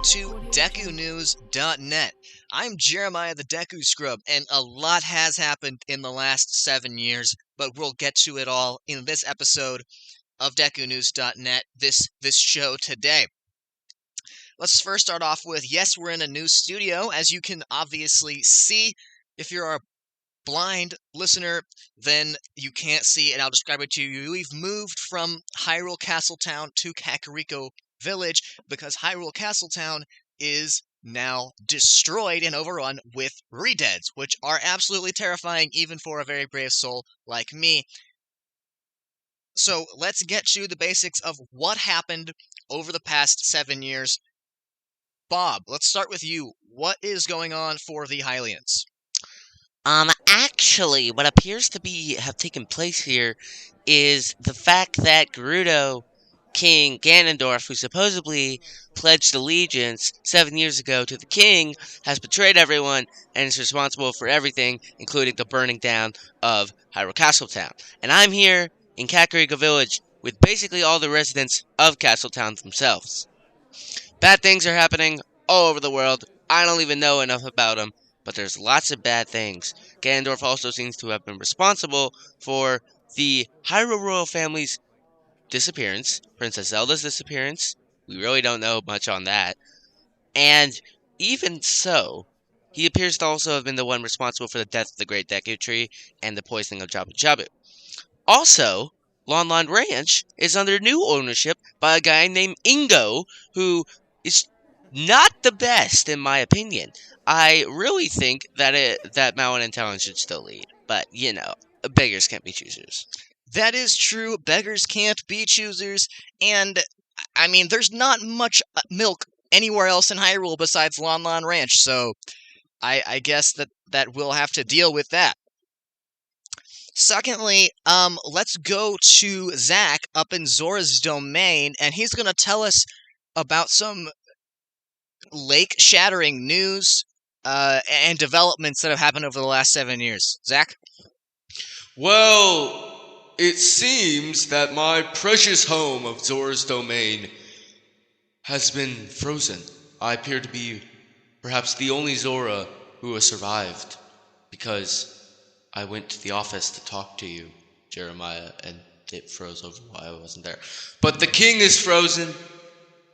to DekuNews.net. I'm Jeremiah the Deku Scrub, and a lot has happened in the last 7 years, but we'll get to it all in this episode of DekuNews.net, this show today. Let's first start off with, yes, we're in a new studio, as you can obviously see. If you're a blind listener, then you can't see, and I'll describe it to you. We've moved from Hyrule Castletown to Kakariko Village because Hyrule Castletown is now destroyed and overrun with re-deads, which are absolutely terrifying even for a very brave soul like me. So let's get to the basics of what happened over the past 7 years. Bob, let's start with you. What is going on for the Hylians? Actually, what appears to have taken place here is the fact that Gerudo King Ganondorf, who supposedly pledged allegiance 7 years ago to the king, has betrayed everyone and is responsible for everything, including the burning down of Hyrule Castletown. And I'm here in Kakariko Village with basically all the residents of Castletown themselves. Bad things are happening all over the world. I don't even know enough about them, but there's lots of bad things. Ganondorf also seems to have been responsible for the Hyrule royal family's disappearance, Princess Zelda's disappearance. We really don't know much on that. And even so, he appears to also have been the one responsible for the death of the Great Deku Tree and the poisoning of Jabu Jabu. Also, Lon Lon Ranch is under new ownership by a guy named Ingo, who is not the best, in my opinion. I really think that Malin and Talon should still lead. But, you know, beggars can't be choosers. That is true. Beggars can't be choosers. And, I mean, there's not much milk anywhere else in Hyrule besides Lon Lon Ranch, so I guess that we'll have to deal with that. Secondly, let's go to Zach up in Zora's domain, and he's going to tell us about some lake-shattering news and developments that have happened over the last 7 years. Zach? Well, it seems that my precious home of Zora's domain has been frozen. I appear to be perhaps the only Zora who has survived, because I went to the office to talk to you, Jeremiah, and it froze over while I wasn't there. But the king is frozen.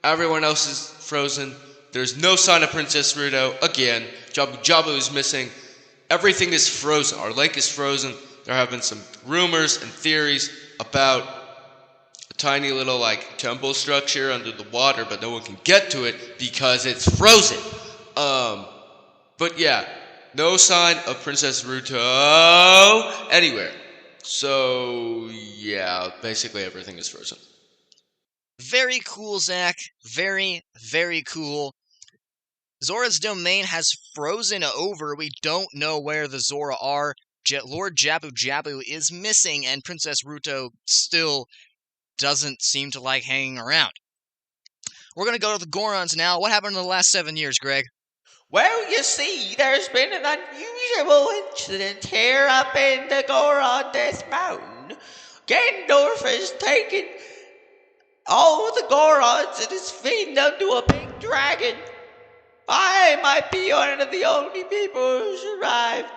Everyone else is frozen. There's no sign of Princess Gerudo. Again, Jabu Jabu is missing. Everything is frozen. Our lake is frozen. There have been some rumors and theories about a tiny little, temple structure under the water, but no one can get to it because it's frozen. But yeah, no sign of Princess Gerudo anywhere. So, yeah, basically everything is frozen. Very cool, Zach. Very, very cool. Zora's domain has frozen over. We don't know where the Zora are. Lord Jabu Jabu is missing, and Princess Gerudo still doesn't seem to like hanging around. We're going to go to the Gorons now. What happened in the last 7 years, Greg? Well, you see, there's been an unusual incident here up in the Goron Death Mountain. Ganondorf has taken all of the Gorons and is feeding them to a big dragon. I might be one of the only people who survived.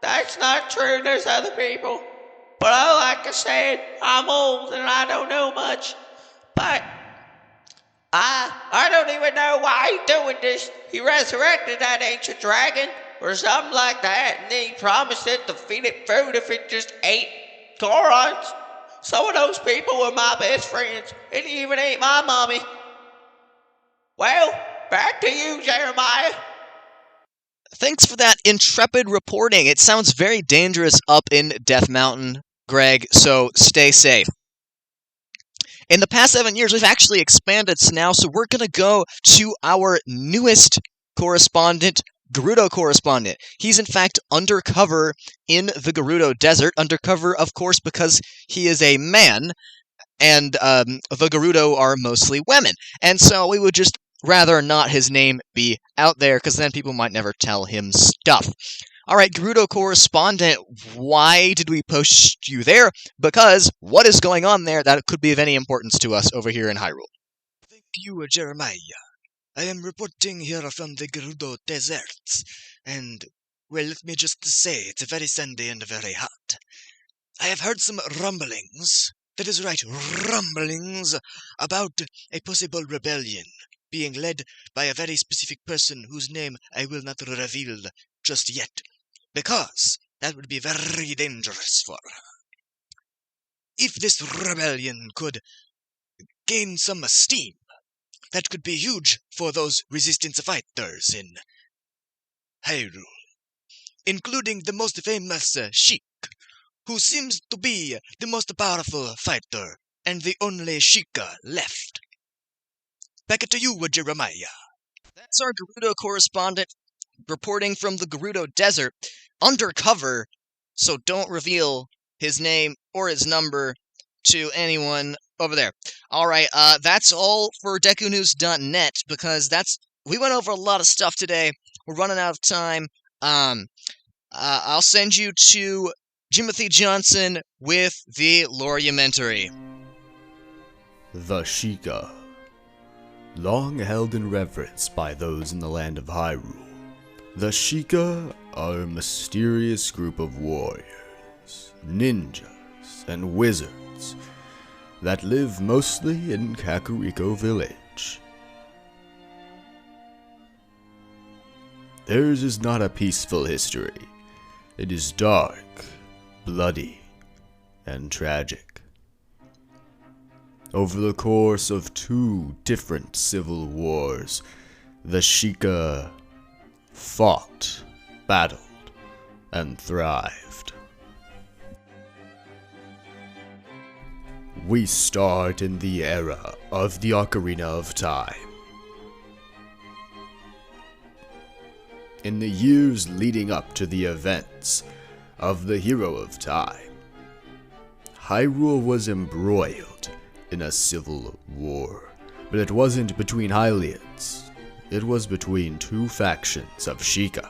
That's not true, there's other people. But like I said, I'm old and I don't know much. But I don't even know why he's doing this. He resurrected that ancient dragon or something like that, and then he promised it to feed it food if it just ate Gorons. Some of those people were my best friends, and he even ate my mommy. Well, back to you, Jeremiah. Thanks for that intrepid reporting. It sounds very dangerous up in Death Mountain, Greg, so stay safe. In the past 7 years, we've actually expanded now, so we're going to go to our newest correspondent, Gerudo correspondent. He's in fact undercover in the Gerudo Desert, undercover, of course, because he is a man, and the Gerudo are mostly women. And so we would just rather not his name be out there, because then people might never tell him stuff. Alright, Gerudo correspondent, why did we post you there? Because what is going on there that could be of any importance to us over here in Hyrule? Thank you, Jeremiah. I am reporting here from the Gerudo deserts, and, well, let me just say, it's very sandy and very hot. I have heard some rumblings, that is right, rumblings, about a possible rebellion being led by a very specific person whose name I will not reveal just yet, because that would be very dangerous for her. If this rebellion could gain some steam, that could be huge for those resistance fighters in Hyrule, including the most famous Sheikah, who seems to be the most powerful fighter and the only Sheikah left. Back to you, Jeremiah. That's our Gerudo correspondent reporting from the Gerudo Desert, undercover, so don't reveal his name or his number to anyone over there. Alright, that's all for DekuNews.net, because we went over a lot of stuff today. We're running out of time. I'll send you to Jimothy Johnson with the Loreumentary. The Sheikah. Long held in reverence by those in the land of Hyrule, the Sheikah are a mysterious group of warriors, ninjas, and wizards that live mostly in Kakariko Village. Theirs is not a peaceful history. It is dark, bloody, and tragic. Over the course of 2 different civil wars, the Sheikah fought, battled, and thrived. We start in the era of the Ocarina of Time. In the years leading up to the events of the Hero of Time, Hyrule was embroiled in a civil war, but it wasn't between Hylians. It was between 2 factions of Sheikah.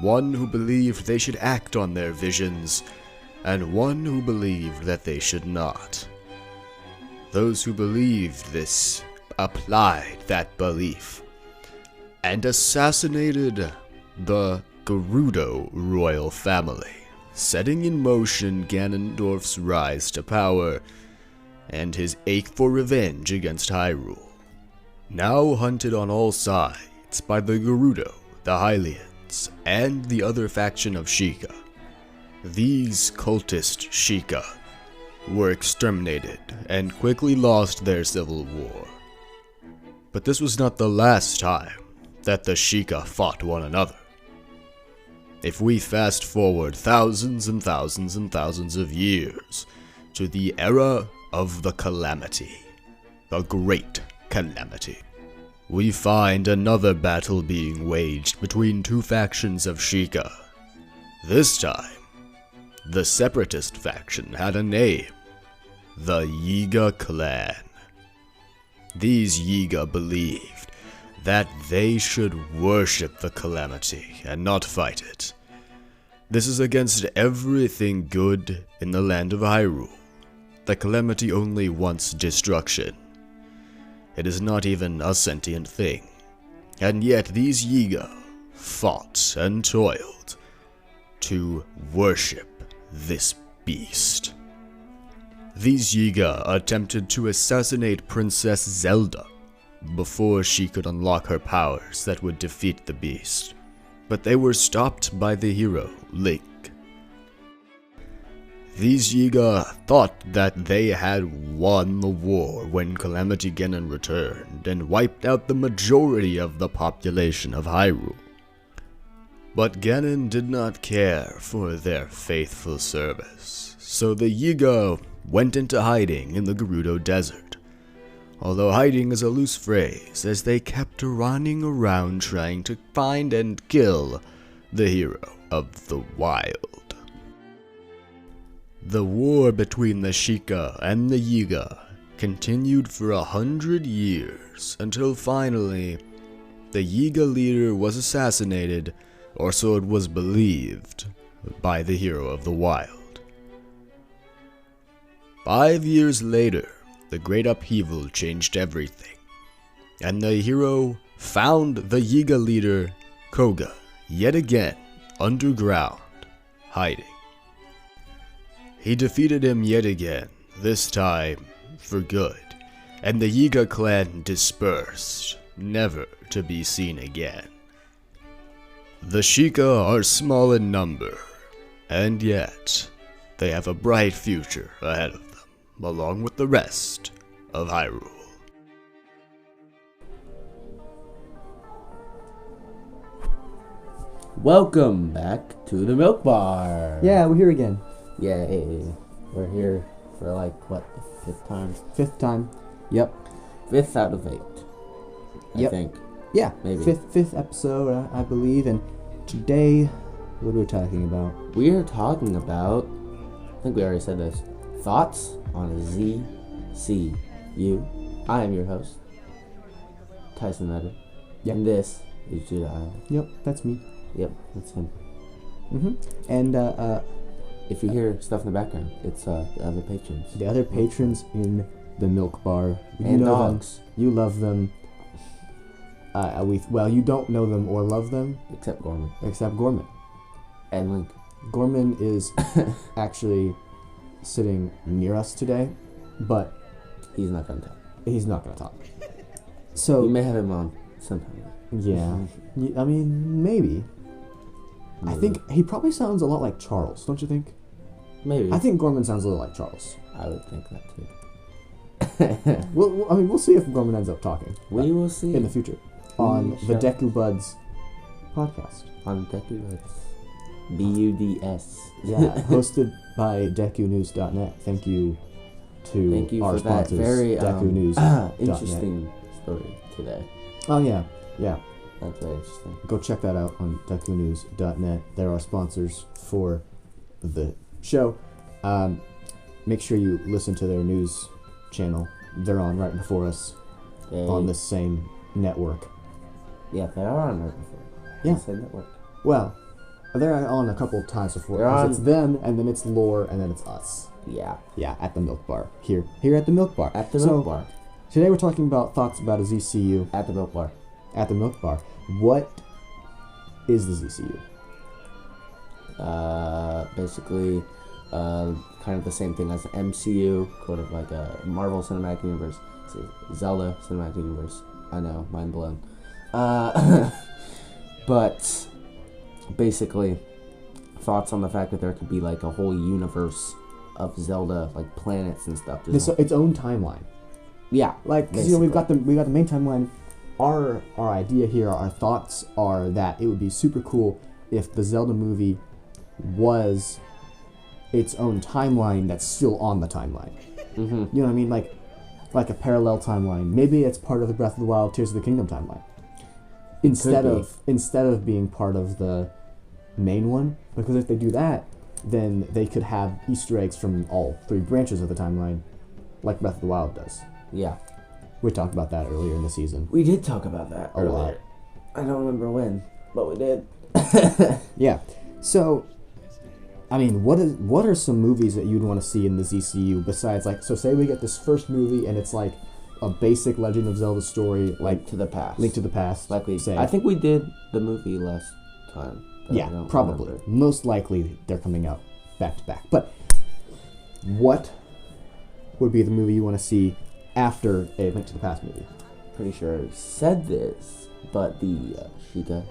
One who believed they should act on their visions, and one who believed that they should not. Those who believed this applied that belief, and assassinated the Gerudo royal family, setting in motion Ganondorf's rise to power and his ache for revenge against Hyrule. Now hunted on all sides by the Gerudo, the Hylians, and the other faction of Sheikah, these cultist Sheikah were exterminated and quickly lost their civil war. But this was not the last time that the Sheikah fought one another. If we fast forward thousands and thousands and thousands of years to the era of the Calamity, the Great Calamity, we find another battle being waged between 2 factions of Sheikah. This time, the separatist faction had a name, the Yiga clan. These Yiga believed that they should worship the Calamity and not fight it. This is against everything good in the land of Hyrule. The Calamity only wants destruction. It is not even a sentient thing. And yet these Yiga fought and toiled to worship this beast. These Yiga attempted to assassinate Princess Zelda before she could unlock her powers that would defeat the beast, but they were stopped by the hero, Link. These Yiga thought that they had won the war when Calamity Ganon returned and wiped out the majority of the population of Hyrule. But Ganon did not care for their faithful service, so the Yiga went into hiding in the Gerudo Desert. Although hiding is a loose phrase, as they kept running around trying to find and kill the hero of the wild. The war between the Sheikah and the Yiga continued for 100 years until finally the Yiga leader was assassinated, or so it was believed, by the hero of the wild. 5 years later, the Great Upheaval changed everything. and the hero found the Yiga leader, Koga, yet again underground, hiding. He defeated him yet again, this time for good, and the Yiga clan dispersed, never to be seen again. The Sheikah are small in number, and yet they have a bright future ahead of them, along with the rest of Hyrule. Welcome back to the Milk Bar. Yeah, we're here again. Yay. We're here for like, what, the fifth time? Fifth time. Yep. 5th out of 8. Yep. I think. Yeah, Maybe. Fifth episode, I believe. And today, what are we talking about? We are talking about, I think we already said this, thoughts on ZCU. I am your host, Tyson Nutter. Yep. And this is Judah Eyler. Yep, that's me. Yep, that's him. And If you hear stuff in the background, it's the other patrons. the other patrons in the Milk Bar. You And know dogs. them. You love them. You don't know them or love them, Except Gorman. except Gorman. And Link. Gorman is actually sitting near us today, but He's not gonna talk. he's not going to talk. So, We may have him on sometime. yeah. I mean, maybe. I think he probably sounds a lot like Charles, don't you think? Maybe. I think Gorman sounds a little like Charles. I would think that too. We'll see if Gorman ends up talking We will see in the future on the shall. Deku Buds podcast. on Deku Buds. BUDS. Yeah, hosted by DekuNews.net. Thank you to Thank you our for that sponsors, very DekuNews.net. interesting story today. Oh yeah. That's very interesting. Go check that out on DekuNews.net. They're our sponsors for the show. Make sure you listen to their news channel. They're on right before us on the same network. Yeah, they are on there before. Yeah. The same network. Well, they're on a couple of times before. They're 'Cause on- It's them, and then it's Lore, and then it's us. Yeah. Yeah, at the Milk Bar. Here at the Milk Bar. At the So, Milk Bar. Today we're talking about thoughts about a ZCU At the Milk Bar. at the Milk Bar. What is the ZCU? Basically, kind of the same thing as the MCU, sort of like a Marvel Cinematic Universe, Zelda Cinematic Universe. I know, mind blown. But basically, thoughts on the fact that there could be like a whole universe of Zelda, like planets and stuff. Just Its own timeline. yeah, Like, 'cause, we've got the main timeline. Our idea here, our thoughts are that it would be super cool if the Zelda movie was its own timeline that's still on the timeline. Mm-hmm. You know what I mean? Like a parallel timeline. Maybe it's part of the Breath of the Wild, Tears of the Kingdom timeline. Instead of being part of the main one, because if they do that, then they could have Easter eggs from all 3 branches of the timeline, like Breath of the Wild does. Yeah. We talked about that earlier in the season. We did talk about that A lot. earlier. I don't remember when, but we did. Yeah. So, I mean, what are some movies that you'd want to see in the ZCU besides, like, so say we get this first movie and it's like a basic Legend of Zelda story, like To the Past. Link to the Past, Like we say. I think we did the movie last time. but I Yeah, don't probably. remember. Most likely they're coming out back to back. But what would be the movie you want to see after a Link to the Past movie? Pretty sure I said this, but the Sheikah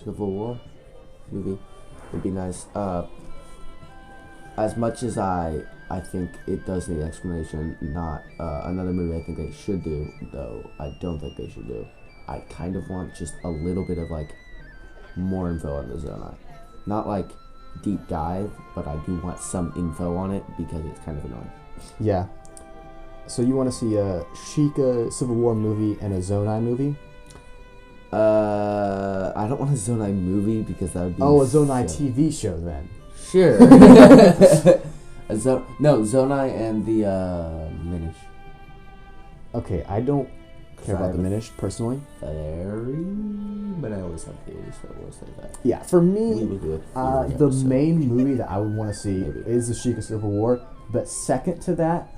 Civil War movie would be nice. As much as I think it does need explanation, not another movie I think they should do, though I don't think they should do. I kind of want just a little bit of like more info on the Zona. Not like deep dive, but I do want some info on it because it's kind of annoying. Yeah. So you want to see a Sheikah Civil War movie and a Zonai movie? I don't want a Zonai movie because that would be... Oh, a Zonai TV show then. Sure. Zonai and the Minish. Okay, I don't care about the Minish personally. But I always have theories, so we'll say that. Yeah, for We me, will do it. the main movie that I would want to see Maybe. is the Sheikah Civil War. But second to that,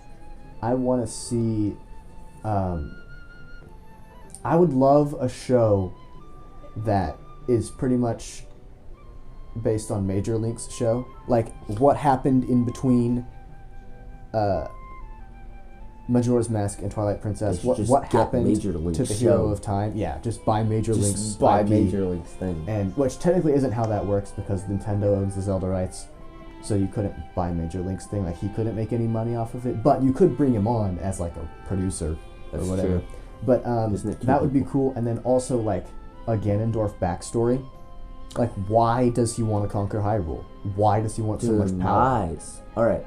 I want to see I would love a show that is pretty much based on Major Link's show. Like, what happened in between Majora's Mask and Twilight Princess? What happened Major to Link's the Hero of Time? Yeah, just buy Major Link's Just buy IP. Major Link's thing. And which technically isn't how that works because Nintendo owns the Zelda rights. So you couldn't buy Major Link's thing, like he couldn't make any money off of it. But you could bring him on as like a producer or whatever. True. But that would be cool. And then also like a Ganondorf backstory. Like, why does he want to conquer Hyrule? Why does he want so much power? Nice. Alright.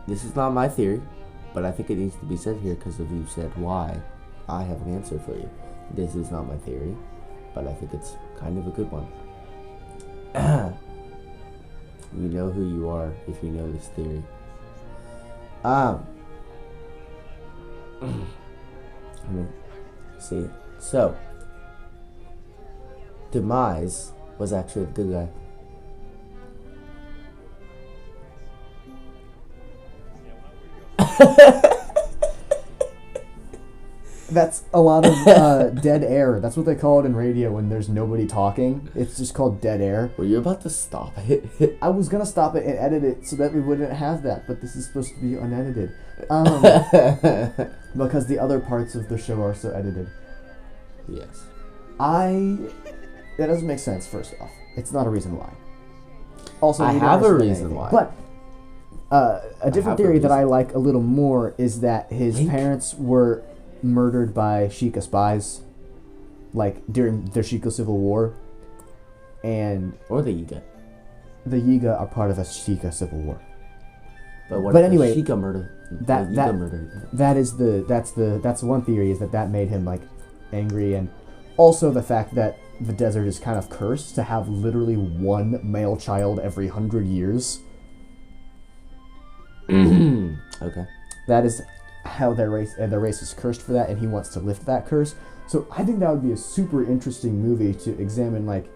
This is not my theory, but I think it needs to be said here because if you said why, I have an answer for you. This is not my theory, but I think it's kind of a good one. You know who you are if you know this theory. Let me see it. So, Demise was actually the good guy. That's a lot of dead air. That's what they call it in radio when there's nobody talking. It's just called dead air. Were you about to stop it? I was gonna stop it and edit it so that we wouldn't have that, but this is supposed to be unedited. Because the other parts of the show are so edited. Yes. That doesn't make sense, first off. It's not a reason why. Also, I you don't have a understand reason anything. why. But a different theory that I like a little more is that his Link? parents were murdered by Sheikah spies, like during the Sheikah Civil War, and Or the Yiga. the Yiga are part of the Sheikah Civil War. But anyway, Sheikah murder. that that's one theory, is that made him like angry, and also the fact that the desert is kind of cursed to have literally one male child every 100 years. Okay. That is how their race is cursed for that, and he wants to lift that curse. So I think that would be a super interesting movie to examine, like,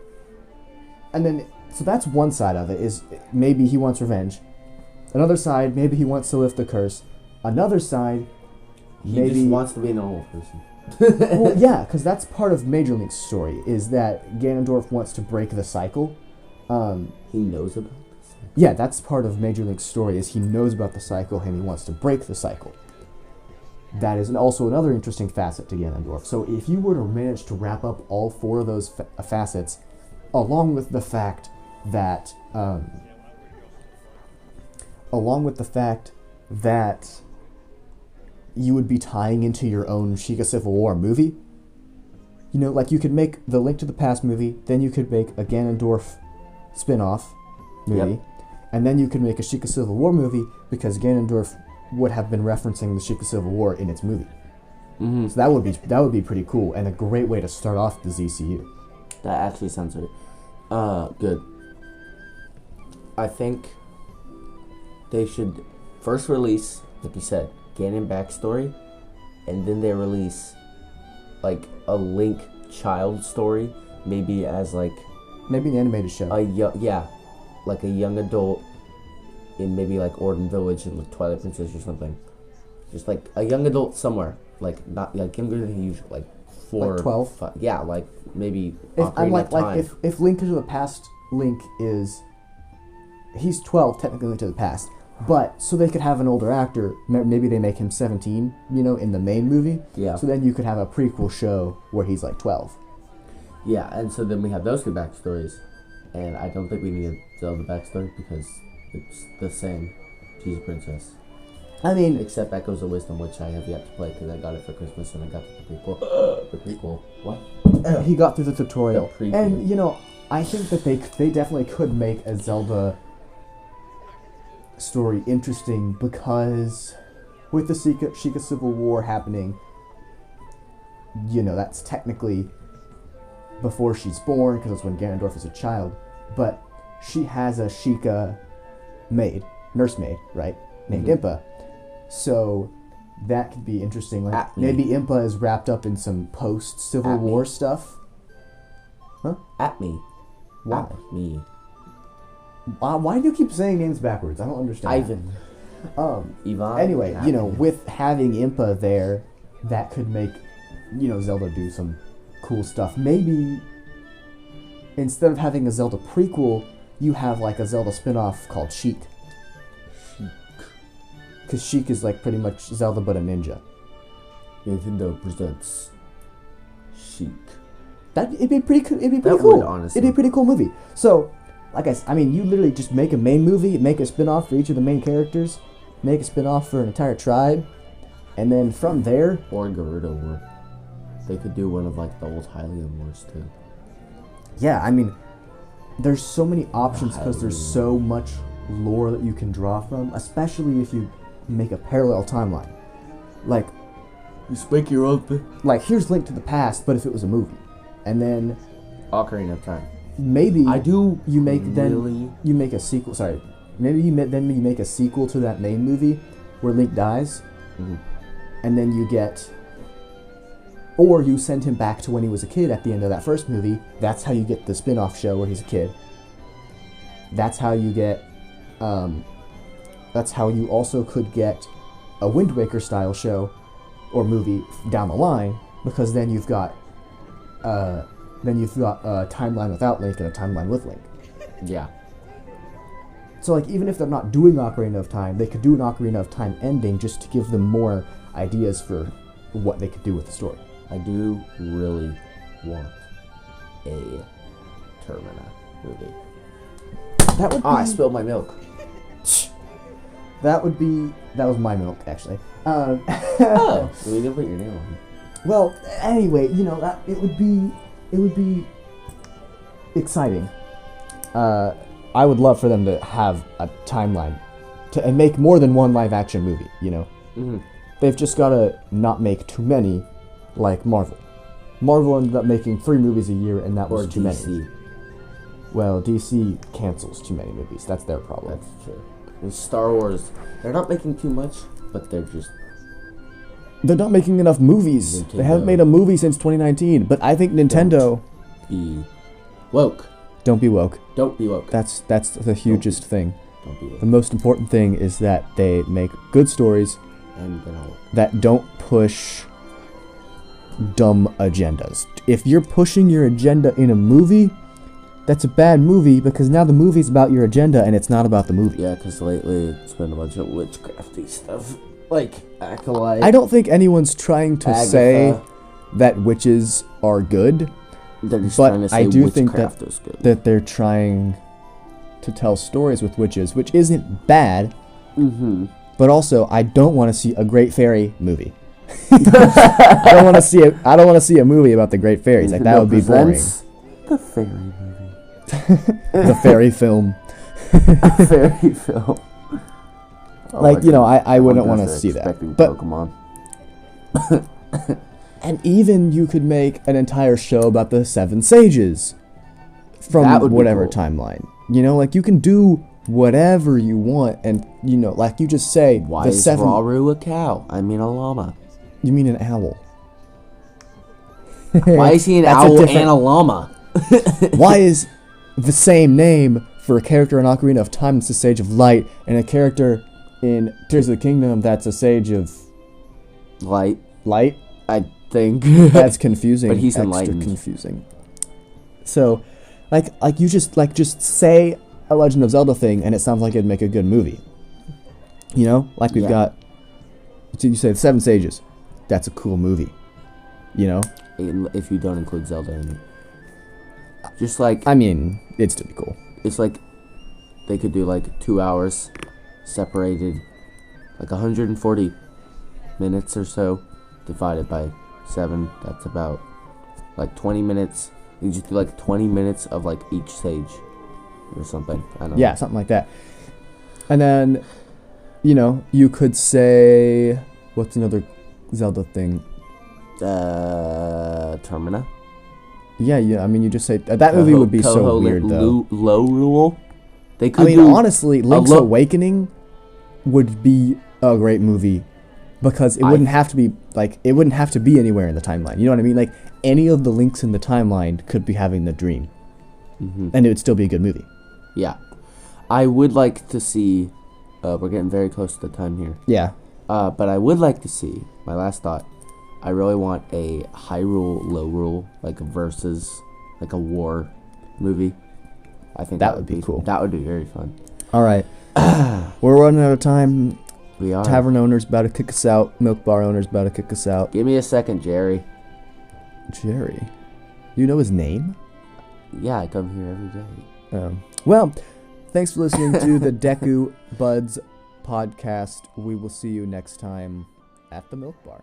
and then so that's one side of it, is maybe he wants revenge. Another side, maybe he wants to lift the curse. Another side, He maybe just wants to be a normal person. well, yeah, because that's part of Major Link's story, is that Ganondorf wants to break the cycle. He knows about this. Yeah, that's part of Major Link's story, is he knows about the cycle and he wants to break the cycle. That is also another interesting facet to Ganondorf. So if you were to manage to wrap up all four of those facets, along with the fact that you would be tying into your own Sheikah Civil War movie. You know, like you could make the Link to the Past movie, then you could make a Ganondorf spin-off movie, and then you could make a Sheikah Civil War movie because Ganondorf would have been referencing the Sheikah Civil War in its movie. Mm-hmm. So that would be pretty cool and a great way to start off the ZCU. That actually sounds good. Good. I think they should first release, like you said, Ganon backstory, and then they release like a Link child story, maybe as like Maybe an animated show. like a young adult in maybe like Orden Village in like Twilight Princess or something. Just like a young adult somewhere, like not like younger than usual, like 4, Like 12? 5, yeah, like maybe. If I'm Ocarina of like Time. if Link to the Past Link is, he's 12 technically to the past, but so they could have an older actor. Maybe they make him 17, you know, in the main movie. Yeah. So then you could have a prequel show where he's like 12. Yeah, and so then we have those two backstories, and I don't think we need a Zelda backstory because it's the same. She's a princess. I mean, Except Echoes of Wisdom, which I have yet to play because I got it for Christmas and I got the prequel. The prequel. What? he got through the tutorial, The preview. and you know, I think that they definitely could make a Zelda story interesting because with the Sheikah Civil War happening, you know, that's technically before she's born because that's when Ganondorf is a child, but she has a Sheikah nursemaid, right, named Impa. So that could be interesting. Like maybe Impa is wrapped up in some post-Civil War stuff. At me. Why? At me. Why do you keep saying names backwards? I don't understand. Ivan. Ivan. Yvonne. Anyway, you know, Ivan. with having Impa there, that could make Zelda do some cool stuff. Maybe instead of having a Zelda prequel, you have like a Zelda spin-off called Sheik. Because Sheik is like pretty much Zelda but a ninja. Nintendo presents Sheik. It'd be pretty cool. It'd be pretty That cool. would, honestly. It'd be a pretty cool movie. So, like you literally just make a main movie, make a spin-off for each of the main characters, make a spin-off for an entire tribe, and then from there... Or Gerudo War. They could do one of like the old Hylian Wars too. Yeah, there's so many options because there's so much lore that you can draw from, especially if you make a parallel timeline. Like, You speak your own thing. like here's Link to the Past, but if it was a movie. And then Ocarina of Time. maybe I do you make really... you make a sequel. Sorry, maybe you make a sequel to that main movie where Link dies, and then you get, or you send him back to when he was a kid at the end of that first movie. That's how you get the spin-off show where he's a kid. That's how you get. That's how you also could get a Wind Waker style show or movie down the line, because then you've got a timeline without Link and a timeline with Link. Yeah. So like even if they're not doing Ocarina of Time, they could do an Ocarina of Time ending just to give them more ideas for what they could do with the story. I do really want a Termina movie. That would be, I spilled my milk. that was my milk actually. Oh, we didn't put your name on. Well, anyway, that it would be exciting. I would love for them to have a timeline and make more than one live action movie. Mm-hmm. They've just gotta not make too many, like Marvel. Marvel ended up making 3 movies a year, and that was too many. Well, DC cancels too many movies. That's their problem. That's true. And Star Wars, they're not making too much, but they're not making enough movies. Nintendo. They haven't made a movie since 2019. But I think Nintendo... be woke. Don't be woke. Don't be woke. That's the hugest thing. Don't be woke. The most important thing is that they make good stories And they're not woke. that don't push dumb agendas. If you're pushing your agenda in a movie, that's a bad movie, because now the movie's about your agenda and it's not about the movie. Yeah, because lately it's been a bunch of witchcrafty stuff. Like Acolyte. I don't think anyone's trying to Agatha. say that witches are good, They're just but trying to say I do think witchcraft is good. that they're trying to tell stories with witches, which isn't bad, Mm-hmm. but also I don't want to see a Great Fairy movie. I don't want to see a movie about the Great Fairies. Like, that would be boring. The fairy movie. The fairy film. Fairy film. I wouldn't want to see that. But Pokemon. and even you could make an entire show about the 7 sages from That would be whatever cool. timeline. You can do whatever you want, and like you just say, Why the is 7. Rauru a cow? I mean a llama. You mean an owl? Why is he an That's a owl different- and a llama? Why is the same name for a character in Ocarina of Time that's a Sage of Light, and a character in Tears of the Kingdom that's a Sage of Light, Light? I think. That's confusing. But he's extra enlightened. confusing. So, you just say a Legend of Zelda thing, and it sounds like it'd make a good movie. We've Yeah. got. So you say the 7 Sages. That's a cool movie. If you don't include Zelda in it. Just like, I mean, it'd still be cool. it's like they could do like 2 hours separated, like 140 minutes or so, divided by 7. That's about like 20 minutes. You just do like 20 minutes of like each sage or something. I don't know. Yeah, something like that. And then, you could say, what's another Zelda thing? Termina. Yeah. I mean, you just say that movie would be so weird though. Lorule. They could I mean, do honestly, Link's Awakening would be a great movie, because it wouldn't have to be anywhere in the timeline. You know what I mean? Like, any of the links in the timeline could be having the dream, and it would still be a good movie. Yeah, I would like to see. We're getting very close to the time here. Yeah. But I would like to see. My last thought I really want a Hyrule Lorule, like a versus, like a war movie. I think That would be cool. That would be very fun. All right. We're running out of time. We are. Tavern owner's about to kick us out. Milk bar owner's about to kick us out. Give me a second, Jerry. Jerry. You know his name? Yeah, I come here every day. Well, thanks for listening to the Deku Buds podcast. We will see you next time at the Milk Bar.